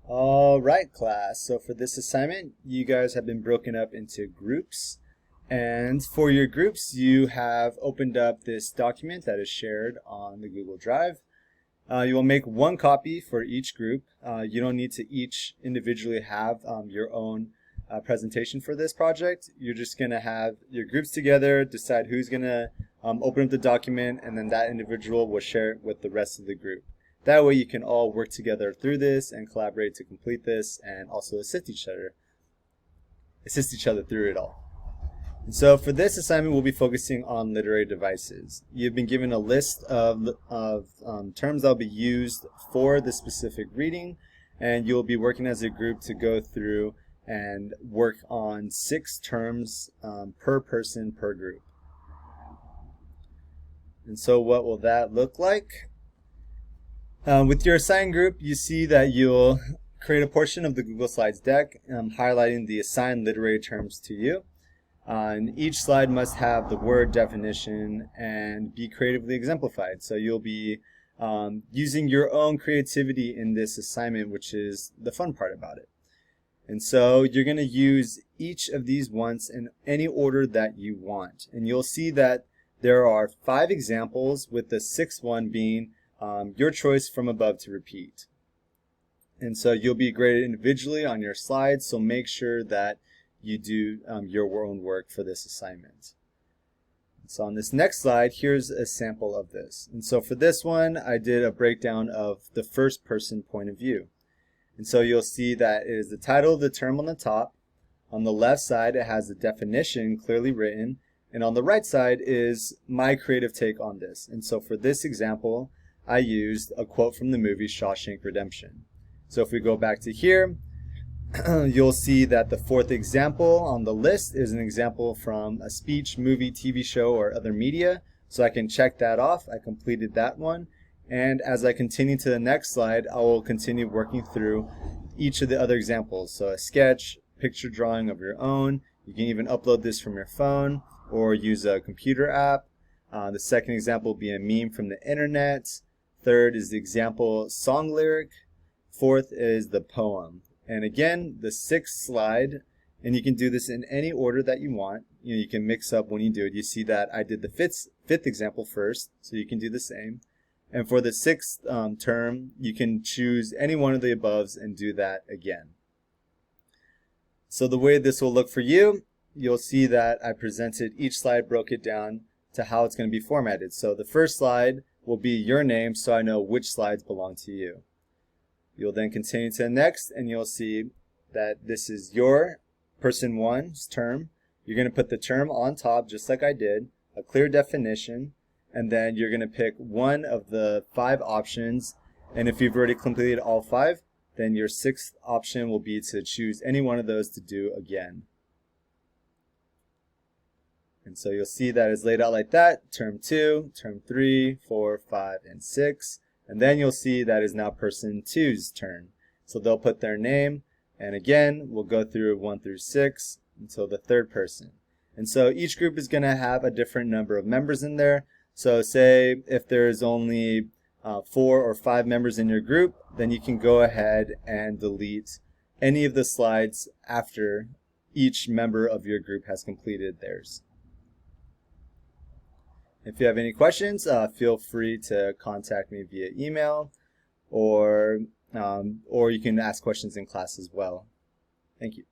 All right, class. So for this assignment, you guys have been broken up into groups. And for your groups, you have opened up this document that is shared on the Google Drive. You will make one copy for each group. You don't need to each individually have your own presentation for this project. You're just going to have your groups together, decide who's going to open up the document, and then that individual will share it with the rest of the group. That way you can all work together through this and collaborate to complete this, and also assist each other through it all. And so for this assignment, we'll be focusing on literary devices. You've been given a list of terms that will be used for the specific reading, and you'll be working as a group to go through and work on 6 terms per person per group. And so what will that look like? With your assigned group, you see that you'll create a portion of the Google Slides deck highlighting the assigned literary terms to you. And each slide must have the word definition and be creatively exemplified. So you'll be using your own creativity in this assignment, which is the fun part about it. And so you're going to use each of these once in any order that you want. And you'll see that there are 5 examples, with the 6th one being your choice from above to repeat. And so you'll be graded individually on your slides, so make sure that you do your own work for this assignment. So on this next slide, here's a sample of this. And so for this one, I did a breakdown of the first person point of view. And so you'll see that it is the title of the term on the top. On the left side, it has the definition clearly written. And on the right side is my creative take on this. And so for this example, I used a quote from the movie Shawshank Redemption. So if we go back to here, you'll see that the 4th example on the list is an example from a speech, movie, TV show, or other media. So I can check that off. I completed that one. And as I continue to the next slide, I will continue working through each of the other examples. So a sketch, picture drawing of your own. You can even upload this from your phone or use a computer app. The second example will be a meme from the internet. Third is the example song lyric. 4th is the poem. And again, the 6th slide, and you can do this in any order that you want. You can mix up when you do it. You see that I did the 5th example first, so you can do the same. And for the 6th term, you can choose any one of the aboves and do that again. So the way this will look for you, you'll see that I presented each slide, broke it down to how it's going to be formatted. So the first slide will be your name, so I know which slides belong to you. You'll then continue to the next, and you'll see that this is your person 1's term. You're going to put the term on top, just like I did, a clear definition, and then you're going to pick one of the 5 options. And if you've already completed all 5, then your 6th option will be to choose any one of those to do again. And so you'll see that it's laid out like that: term 2, term 3, 4, 5, and 6. And then you'll see that is now person 2's turn. So they'll put their name, and again, we'll go through 1 through 6 until the 3rd person. And so each group is going to have a different number of members in there. So say if there's only 4 or 5 members in your group, then you can go ahead and delete any of the slides after each member of your group has completed theirs. If you have any questions, feel free to contact me via email, or you can ask questions in class as well. Thank you.